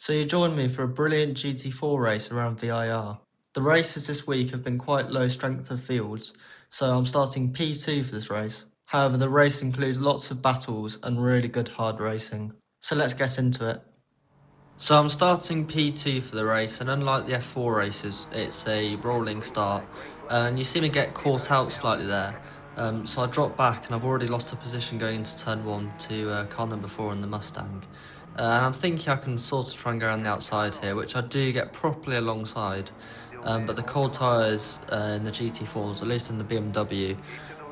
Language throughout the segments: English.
So you joined me for a brilliant GT4 race around VIR. The races this week have been quite low strength of fields, so I'm starting P2 for this race. However, the race includes lots of battles and really good hard racing. So let's get into it. So I'm starting P2 for the race, and unlike the F4 races, it's a rolling start. And you see me get caught out slightly there. So I dropped back, and I've already lost a position going into turn 1 to car number 4 in the Mustang. And I'm thinking I can sort of try and go around the outside here, which I do get properly alongside. But the cold tyres in the GT4s, at least in the BMW,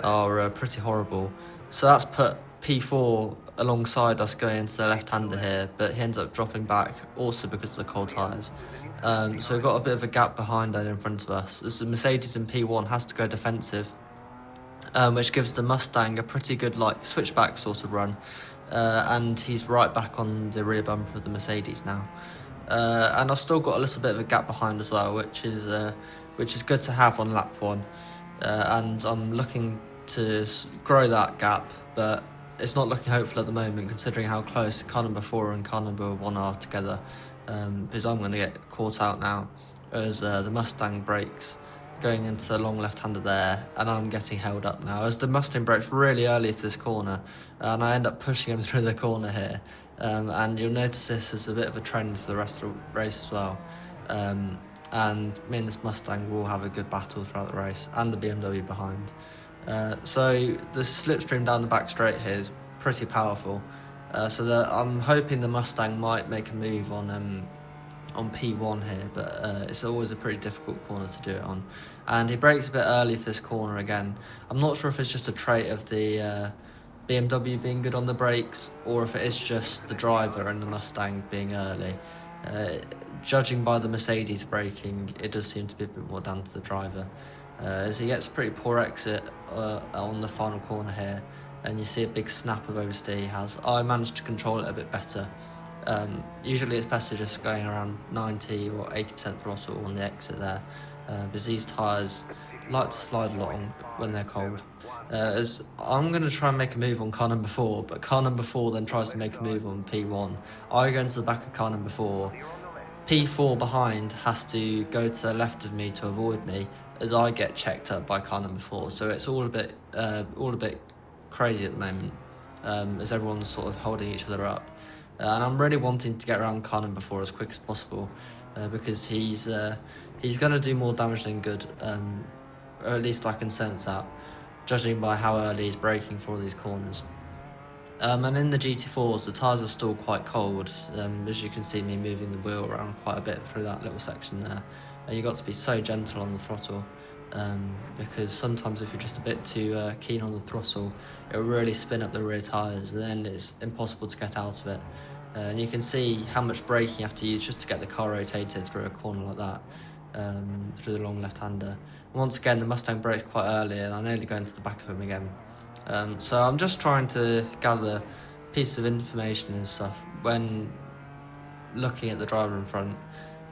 are pretty horrible. So that's put P4 alongside us going into the left-hander here, but he ends up dropping back also because of the cold tyres. So we've got a bit of a gap behind and in front of us, as the Mercedes in P1 has to go defensive, which gives the Mustang a pretty good switchback sort of run, and he's right back on the rear bumper of the Mercedes now. And I've still got a little bit of a gap behind as well, which is good to have on lap 1, and I'm looking to grow that gap, but it's not looking hopeful at the moment considering how close car number 4 and car number 1 are together, because I'm going to get caught out now as the Mustang brakes going into the long left-hander there, and I'm getting held up now as the Mustang brakes really early for this corner, and I end up pushing him through the corner here, and you'll notice this is a bit of a trend for the rest of the race as well. And me and this Mustang will have a good battle throughout the race, and the BMW behind. So the slipstream down the back straight here is pretty powerful, so that I'm hoping the Mustang might make a move on P1 here, but it's always a pretty difficult corner to do it on. And he brakes a bit early for this corner again. I'm not sure if it's just a trait of the BMW being good on the brakes, or if it is just the driver and the Mustang being early. Judging by the Mercedes braking, it does seem to be a bit more down to the driver, as he gets a pretty poor exit on the final corner here, and you see a big snap of oversteer he has. I managed to control it a bit better. Usually it's better just going around 90 or 80% throttle on the exit there, because these tyres like to slide along when they're cold. As I'm going to try and make a move on car number 4, but car number 4 then tries to make a move on P1. I go into the back of car number 4. P4 behind has to go to the left of me to avoid me, as I get checked up by car number 4. So it's all a bit crazy at the moment, as everyone's sort of holding each other up. And I'm really wanting to get around car number 4 as quick as possible, because he's going to do more damage than good, or at least I can sense that, judging by how early he's braking for all these corners. And in the GT4s, the tyres are still quite cold, as you can see me moving the wheel around quite a bit through that little section there. And you've got to be so gentle on the throttle, because sometimes if you're just a bit too keen on the throttle, it'll really spin up the rear tyres, and then it's impossible to get out of it. And you can see how much braking you have to use just to get the car rotated through a corner like that, through the long left-hander. Once again, the Mustang brakes quite early, and I nearly go into the back of him again. So I'm just trying to gather pieces of information and stuff when looking at the driver in front,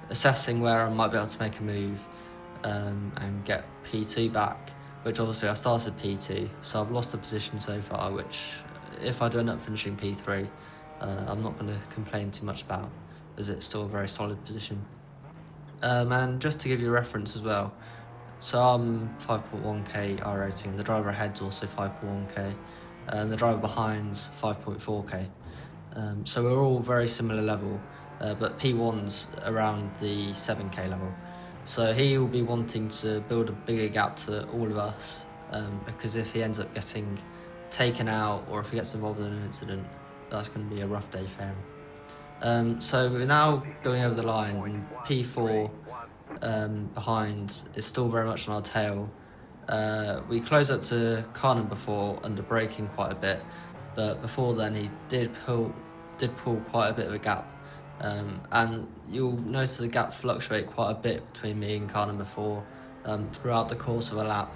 assessing where I might be able to make a move, and get P2 back, which obviously I started P2, so I've lost a position so far, which if I do end up finishing P3, I'm not going to complain too much about, as it's still a very solid position. And just to give you a reference as well, so I'm 5.1k iRacing, the driver ahead's also 5.1k, and the driver behind's 5.4k. So we're all very similar level, but P1's around the 7k level. So he will be wanting to build a bigger gap to all of us, because if he ends up getting taken out, or if he gets involved in an incident, that's going to be a rough day for him. So we're now going over the line, and P4 behind is still very much on our tail. We close up to car number 4 under braking quite a bit, but before then he did pull quite a bit of a gap, and you'll notice the gap fluctuate quite a bit between me and car number 4 throughout the course of a lap.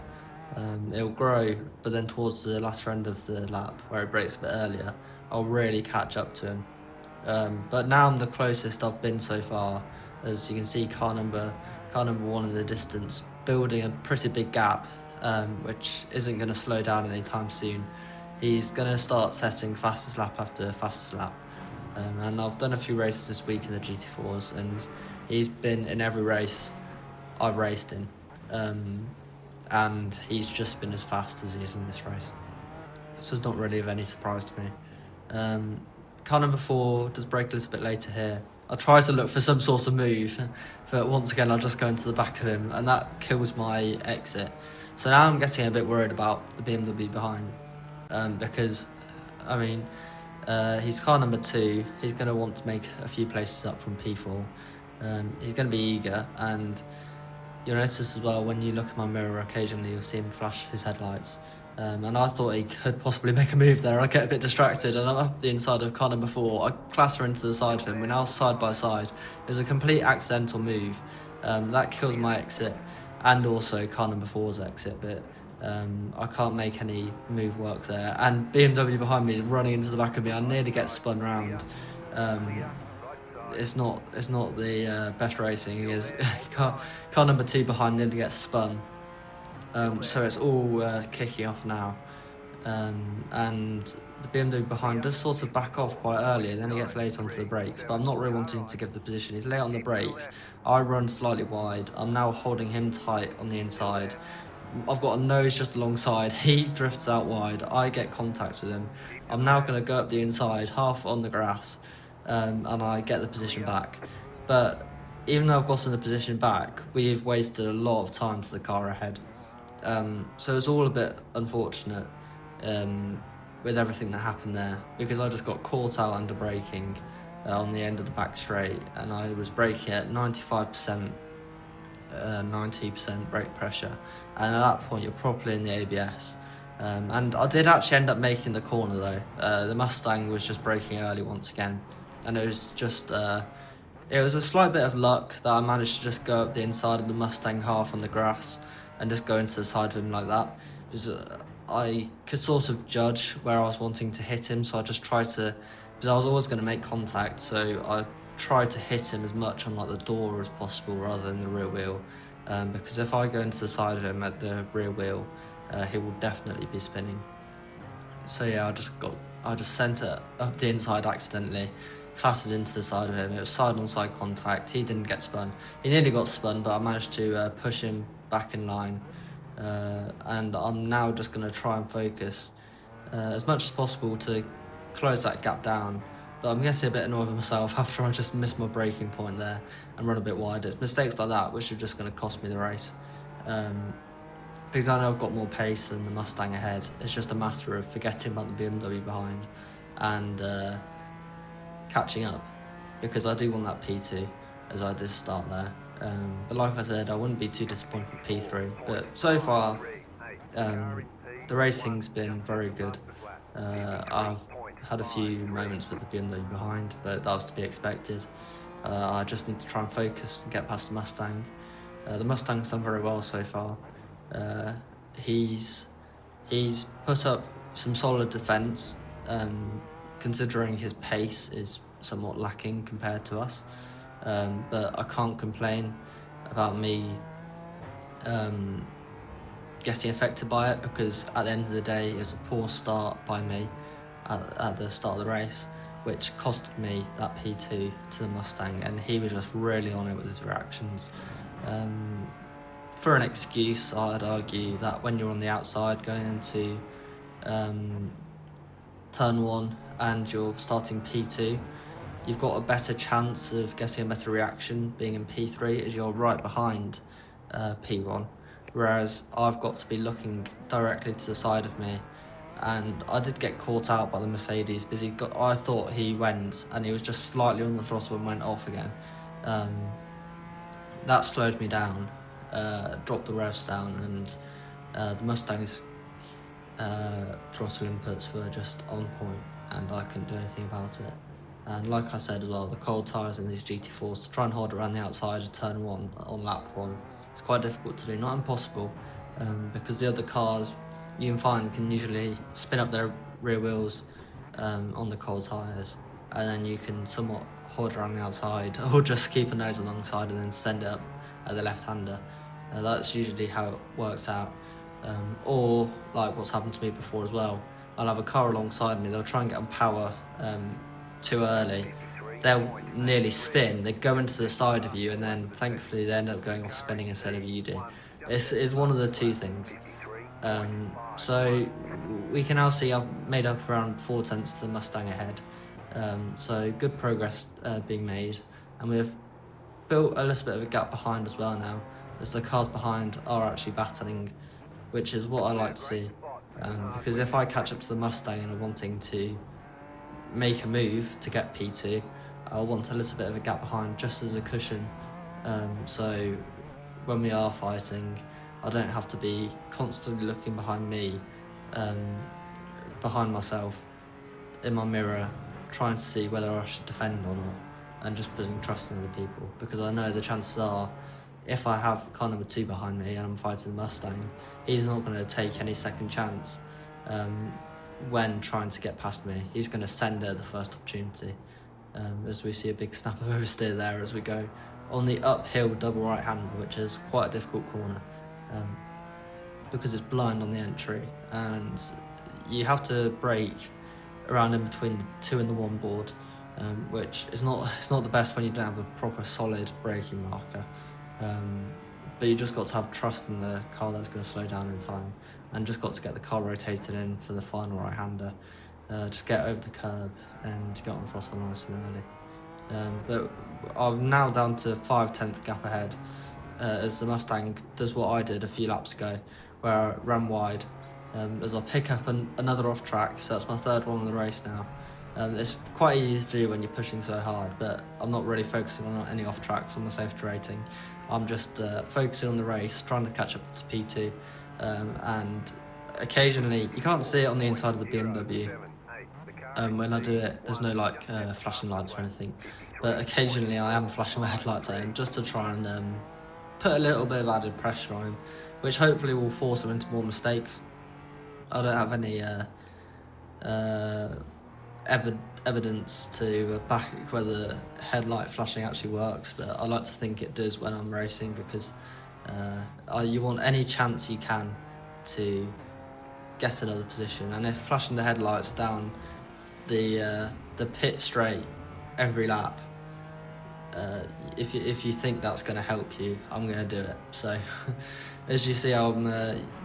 It'll grow, but then towards the latter end of the lap, where it brakes a bit earlier, I'll really catch up to him. But now I'm the closest I've been so far. As you can see, car number 1 in the distance, building a pretty big gap, which isn't going to slow down anytime soon. He's going to start setting fastest lap after fastest lap. And I've done a few races this week in the GT4s, and he's been in every race I've raced in, and he's just been as fast as he is in this race. So it's not really of any surprise to me. Car number 4 does brake a little bit later here. I try to look for some sort of move, but once again I'll just go into the back of him, and that kills my exit. So now I'm getting a bit worried about the BMW behind, because, I mean, he's car number 2. He's going to want to make a few places up from P4. He's going to be eager, and you'll notice as well when you look at my mirror occasionally you'll see him flash his headlights. And I thought he could possibly make a move there. I get a bit distracted, and I'm up the inside of car number 4. I clatter into the side of him. We're now side by side. It was a complete accidental move. That kills my exit, and also car number 4's exit, but I can't make any move work there. And BMW behind me is running into the back of me. I nearly get spun round. It's not the best racing. Is car number 2 behind nearly gets spun. So it's all kicking off now, and the BMW behind does sort of back off quite early, and then he gets late onto the brakes, but I'm not really wanting to give the position. He's late on the brakes, I run slightly wide, I'm now holding him tight on the inside. I've got a nose just alongside, he drifts out wide, I get contact with him. I'm now going to go up the inside, half on the grass, and I get the position back. But even though I've gotten the position back, we've wasted a lot of time to the car ahead. So it's all a bit unfortunate with everything that happened there, because I just got caught out under braking on the end of the back straight, and I was braking at 95%, 90% brake pressure, and at that point you're properly in the ABS. And I did actually end up making the corner though. The Mustang was just braking early once again, and it was just it was a slight bit of luck that I managed to just go up the inside of the Mustang half on the grass and just go into the side of him like that, because I could sort of judge where I was wanting to hit him, so I just tried to, because I was always going to make contact, so I tried to hit him as much on like the door as possible rather than the rear wheel, because if I go into the side of him at the rear wheel, he will definitely be spinning. So yeah, I just sent it up the inside accidentally, clattered into the side of him. It was side-on-side contact. He didn't get spun. He nearly got spun, but I managed to push him back in line. And I'm now just going to try and focus as much as possible to close that gap down. But I'm getting a bit annoyed with myself after I just missed my braking point there and run a bit wide. It's mistakes like that which are just going to cost me the race. Because I know I've got more pace than the Mustang ahead. It's just a matter of forgetting about the BMW behind and catching up, because I do want that P2 as I did start there. But like I said, I wouldn't be too disappointed with P3. But so far, the racing's been very good. I've had a few moments with the BMW behind, but that was to be expected. I just need to try and focus and get past the Mustang. The Mustang's done very well so far. He's put up some solid defence, considering his pace is somewhat lacking compared to us. But I can't complain about me getting affected by it, because at the end of the day it was a poor start by me at the start of the race, which costed me that P2 to the Mustang, and he was just really on it with his reactions. For an excuse, I'd argue that when you're on the outside going into turn 1 and you're starting P2, you've got a better chance of getting a better reaction being in P3, as you're right behind P1, whereas I've got to be looking directly to the side of me. And I did get caught out by the Mercedes, because I thought he went and he was just slightly on the throttle and went off again. That slowed me down, dropped the revs down, and the Mustang's throttle inputs were just on point, and I couldn't do anything about it. And like I said as well, the cold tyres in these GT4s, to try and hold around the outside of turn 1 on lap 1, it's quite difficult to do, not impossible, because the other cars you can usually spin up their rear wheels on the cold tyres, and then you can somewhat hold around the outside, or just keep a nose alongside and then send it up at the left-hander. That's usually how it works out. Or like what's happened to me before as well, I'll have a car alongside me, they'll try and get on power too early, they'll nearly spin, they go into the side of you, and then thankfully they end up going off spinning instead of you do. It's one of the two things. So we can now see I've made up around 4 tenths to the Mustang ahead. So good progress being made, and we've built a little bit of a gap behind as well now, as the cars behind are actually battling, which is what I like to see. Because if I catch up to the Mustang and I'm wanting to make a move to get P2, I'll want a little bit of a gap behind just as a cushion. So when we are fighting, I don't have to be constantly looking behind me, behind myself, in my mirror, trying to see whether I should defend or not, and just putting trust in other people, because I know the chances are, if I have car number 2 behind me and I'm fighting the Mustang, he's not going to take any second chance when trying to get past me. He's going to send it at the first opportunity, as we see a big snap of oversteer there as we go on the uphill double right-hander, which is quite a difficult corner, because it's blind on the entry, and you have to brake around in between the 2 and the 1 board, which is not the best when you don't have a proper solid braking marker. But you just got to have trust in the car that's going to slow down in time, and just got to get the car rotated in for the final right-hander. Just get over the curb and get on throttle nice and early. But I'm now down to 5/10 gap ahead, as the Mustang does what I did a few laps ago, where I ran wide, as I pick up another off track, so that's my 3rd one in the race now. It's quite easy to do when you're pushing so hard, but I'm not really focusing on any off tracks on my safety rating. I'm just focusing on the race, trying to catch up to P2, and occasionally, you can't see it on the inside of the BMW. When I do it, there's no flashing lights or anything, but occasionally I am flashing my headlights at him just to try and put a little bit of added pressure on him, which hopefully will force him into more mistakes. I don't have any evidence to back whether headlight flashing actually works, but I like to think it does when I'm racing, because you want any chance you can to get another position, and if flashing the headlights down the pit straight every lap, if you think that's going to help you, I'm going to do it. So as you see, I'm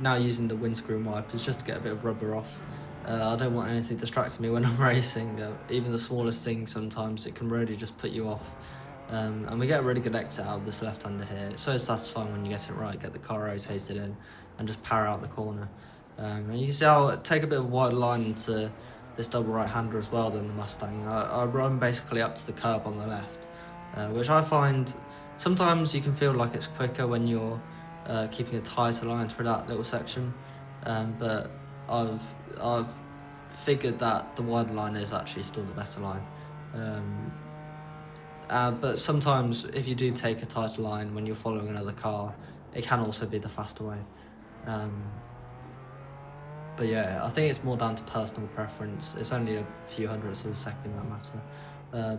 now using the windscreen wipers just to get a bit of rubber off. I don't want anything distracting me when I'm racing. Even the smallest thing, sometimes it can really just put you off. And we get a really good exit out of this left-hander here. It's so satisfying when you get it right, get the car rotated in and just power out the corner. And you can see I'll take a bit of a wider line into this double right-hander as well than the Mustang. I run basically up to the curb on the left, which I find sometimes you can feel like it's quicker when you're keeping a tighter line through that little section, but I've figured that the wider line is actually still the better line. But sometimes if you do take a tighter line when you're following another car, it can also be the faster way. But yeah, I think it's more down to personal preference. It's only a few hundredths of a second that matter.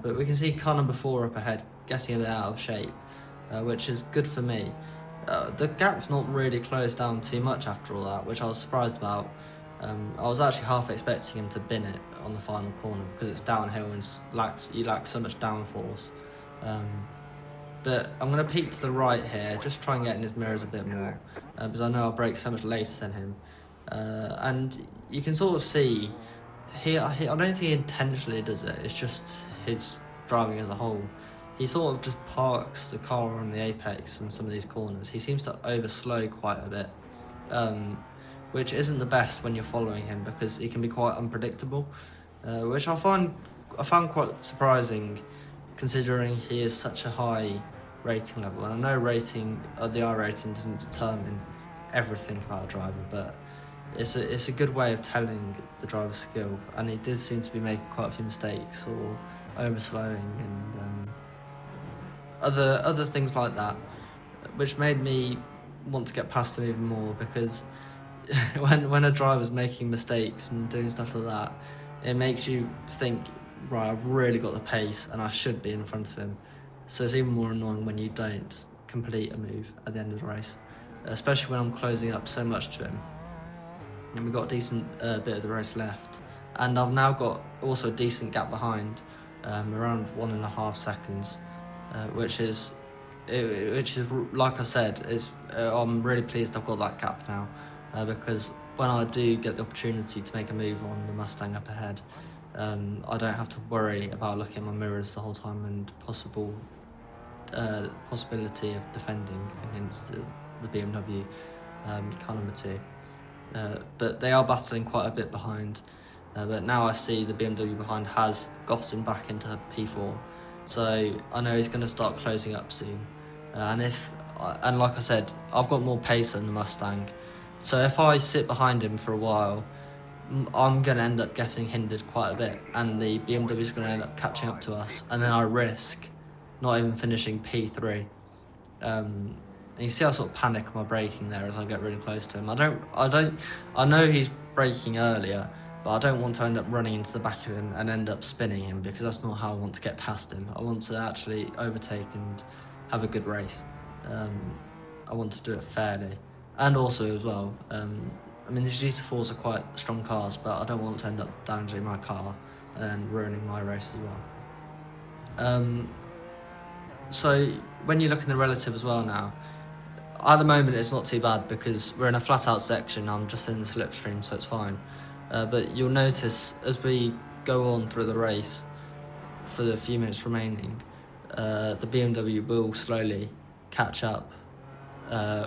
But we can see car number 4 up ahead getting a bit out of shape, which is good for me. The gap's not really closed down too much after all that, which I was surprised about. I was actually half expecting him to bin it on the final corner, because it's downhill and you lack so much downforce. But I'm going to peek to the right here, just try and get in his mirrors a bit more, because I know I'll brake so much later than him. And you can sort of see, I don't think he intentionally does it, it's just his driving as a whole. He sort of just parks the car on the apex in some of these corners. He seems to overslow quite a bit, which isn't the best when you're following him, because he can be quite unpredictable, which I found quite surprising, considering he is such a high rating level. And I know the iRacing doesn't determine everything about a driver, but it's a good way of telling the driver's skill, and he did seem to be making quite a few mistakes or overslowing and other things like that, which made me want to get past him even more, because when a driver's making mistakes and doing stuff like that, it makes you think, right, I've really got the pace and I should be in front of him. So it's even more annoying when you don't complete a move at the end of the race, especially when I'm closing up so much to him. And we've got a decent bit of the race left, and I've now got also a decent gap behind, around 1.5 seconds, which is like I said, I'm really pleased I've got that gap now, because when I do get the opportunity to make a move on the Mustang up ahead, I don't have to worry about looking at my mirrors the whole time and possibility of defending against the BMW car number 2. But they are battling quite a bit behind. But now I see the BMW behind has gotten back into P4, so I know he's going to start closing up soon. And like I said, I've got more pace than the Mustang, so if I sit behind him for a while, I'm going to end up getting hindered quite a bit, and the BMW is going to end up catching up to us, and then I risk not even finishing P3. And you see I sort of panic my braking there as I get really close to him. I know he's braking earlier, but I don't want to end up running into the back of him and end up spinning him, because that's not how I want to get past him. I want to actually overtake and have a good race. I want to do it fairly, and also as well, I mean, these GT4s are quite strong cars, but I don't want to end up damaging my car and ruining my race as well. So when you look in the relative as well now, at the moment it's not too bad because we're in a flat out section. I'm just in the slipstream, so it's fine. But you'll notice as we go on through the race, for the few minutes remaining, the BMW will slowly catch up,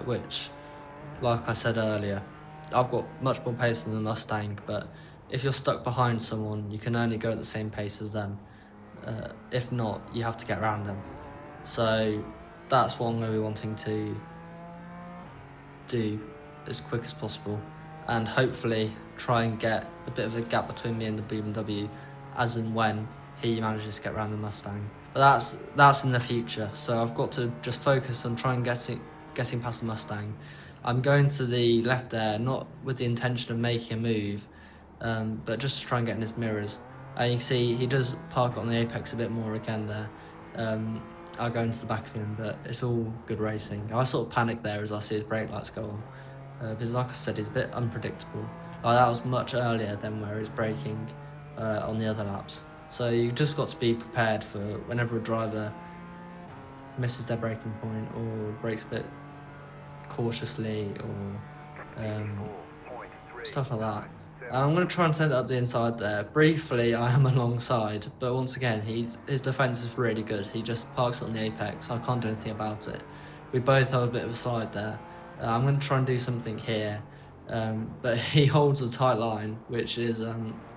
which, like I said earlier, I've got much more pace than the Mustang, but if you're stuck behind someone, you can only go at the same pace as them. If not, you have to get around them. So that's what I'm going to be wanting to do as quick as possible, and hopefully try and get a bit of a gap between me and the BMW as and when he manages to get around the Mustang. But that's in the future, so I've got to just focus on trying getting past the Mustang. I'm going to the left there, not with the intention of making a move, but just to try and get in his mirrors. And you can see he does park on the apex a bit more again there. I'll go into the back of him, but it's all good racing. I sort of panic there as I see his brake lights go on, because like I said, he's a bit unpredictable. Like, that was much earlier than where he's braking on the other laps. So you just got to be prepared for whenever a driver misses their braking point or brakes a bit cautiously or stuff like that. And I'm going to try and send it up the inside there. Briefly, I am alongside, but once again, his defence is really good. He just parks on the apex. I can't do anything about it. We both have a bit of a slide there. I'm going to try and do something here, but he holds a tight line, which is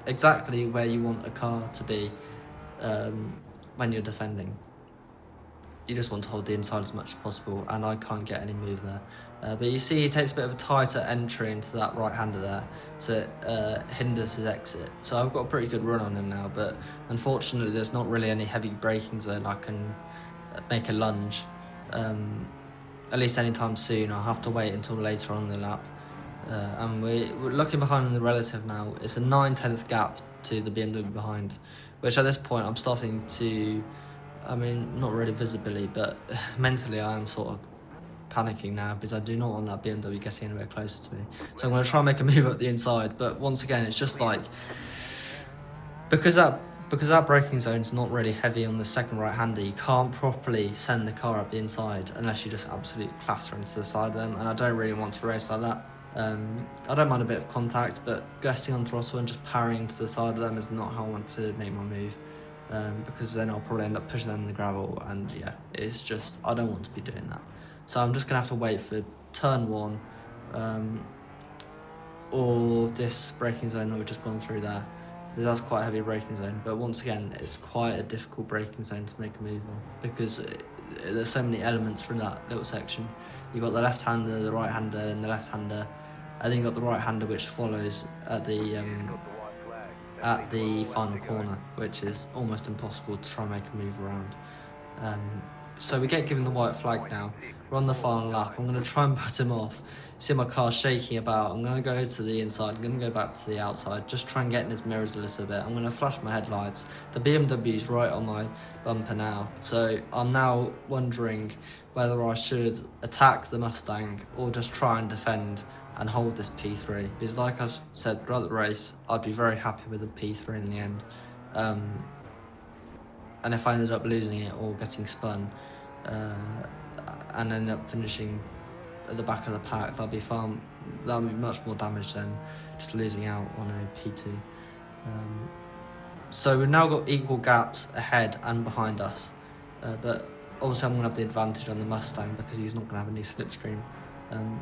exactly where you want a car to be when you're defending. You just want to hold the inside as much as possible, and I can't get any move there. But you see he takes a bit of a tighter entry into that right-hander there, so it hinders his exit. So I've got a pretty good run on him now, but unfortunately there's not really any heavy braking zone I can make a lunge. At least anytime soon. I'll have to wait until later on in the lap. And we're looking behind in the relative now. It's a 9/10 gap to the BMW behind, which at this point I'm starting to, I mean, not really visibly, but mentally I am sort of panicking now because I do not want that BMW getting anywhere closer to me. So I'm going to try and make a move up the inside, but once again, it's just like, because that braking zone's not really heavy on the second right-hander, you can't properly send the car up the inside unless you just absolutely clatter into the side of them, and I don't really want to race like that. I don't mind a bit of contact, but getting on throttle and just powering to the side of them is not how I want to make my move. Because then I'll probably end up pushing them in the gravel, and yeah, it's just, I don't want to be doing that. So I'm just going to have to wait for turn 1, or this braking zone that we've just gone through there. That's quite a heavy braking zone, but once again, it's quite a difficult braking zone to make a move on, because there's so many elements from that little section. You've got the left-hander, the right-hander, and the left-hander, and then you've got the right-hander which follows at the final corner, which is almost impossible to try and make a move around. So we get given the white flag now. We're on the final lap. I'm going to try and put him off. See my car shaking about. I'm going to go to the inside. I'm going to go back to the outside. Just try and get in his mirrors a little bit. I'm going to flash my headlights. The BMW's right on my bumper now. So I'm now wondering whether I should attack the Mustang or just try and defend and hold this P3, because like I've said throughout the race, I'd be very happy with a P3 in the end. and if I ended up losing it or getting spun and ended up finishing at the back of the pack, that would be much more damage than just losing out on a P2. So we've now got equal gaps ahead and behind us, but obviously I'm going to have the advantage on the Mustang because he's not going to have any slipstream.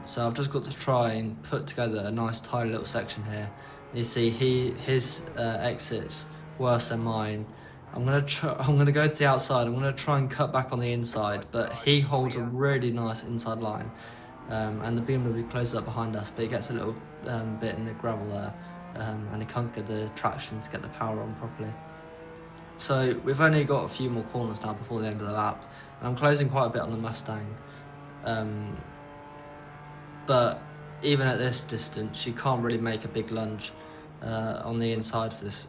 So I've just got to try and put together a nice tidy little section here. You see his exits worse than mine. I'm gonna go to the outside. I'm gonna try and cut back on the inside, but he holds a really nice inside line, and the BMW closes up behind us, but he gets a little bit in the gravel there, and he can't get the traction to get the power on properly. So we've only got a few more corners now before the end of the lap, and I'm closing quite a bit on the Mustang. But even at this distance, you can't really make a big lunge on the inside for this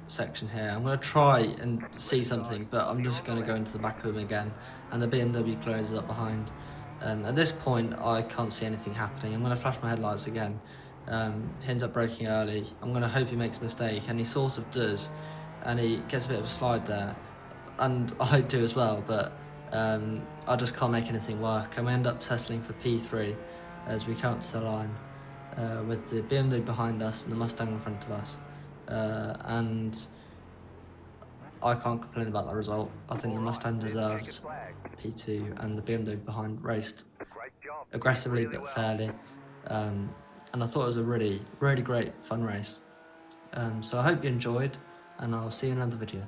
section here. I'm going to try and see something, but I'm just going to go into the back of him again, and the BMW closes up behind. At this point, I can't see anything happening. I'm going to flash my headlights again. He ends up braking early. I'm going to hope he makes a mistake, and he sort of does, and he gets a bit of a slide there, and I do as well, but I just can't make anything work, and we end up settling for P3 as we come to the line with the BMW behind us and the Mustang in front of us. And I can't complain about that result. I think the Mustang deserved P2 and the BMW behind raced aggressively but fairly. And I thought it was a really, really great fun race. So I hope you enjoyed, and I'll see you in another video.